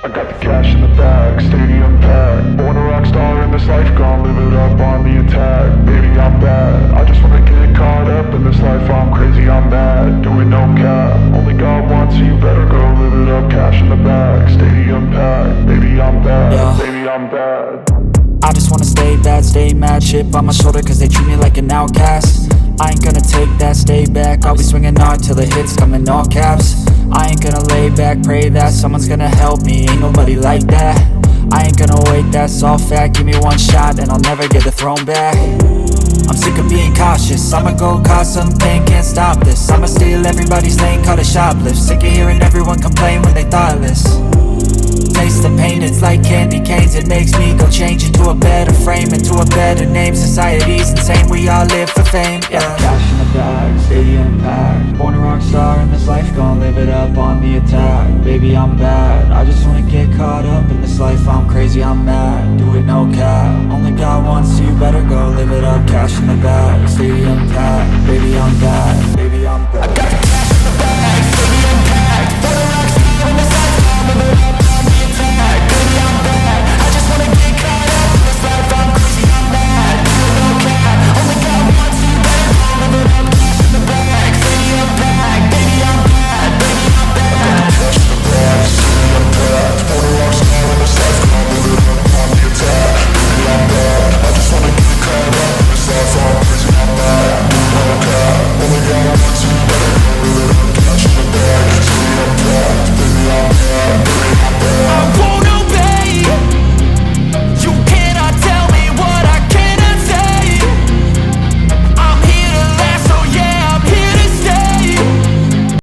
I got the cash in the bag, stadium packed. Born a rock star in this life, gon' live it up on the attack. Baby, I'm bad, I just wanna get caught up in this life. I'm crazy, I'm mad, doing no cap. Only God wants, so you better go live it up. Cash in the bag, stadium packed. Baby, I'm bad, Yeah. baby, I'm bad. I just wanna stay bad, stay mad. Chip on my shoulder cause they treat me like an outcast. I ain't gonna take that, stay back. I'll be swinging hard till the hits come in all caps. I ain't gonna lay back, pray that someone's gonna help me. Ain't nobody like that. I ain't gonna wait, that's all fact. Give me one shot and I'll never get the throne back. I'm sick of being cautious, I'ma go cause some pain, can't stop this. I'ma steal everybody's lane, call it shoplift. Sick of hearing everyone complain when they thoughtless. Taste the pain, it's like candy canes. It makes me go change into a better frame, into a better name. Society's insane, we all live for fame, yeah. Cash in the bag, stadium packed. Born a rock star in this life, gon' live it up on the attack. Baby, I'm bad, I just wanna get caught up in this life. I'm crazy, I'm mad, do it no cap. Only God wants, so you better go live it up. Cash in the bag, stadium packed. Baby, I'm bad, baby, I'm bad.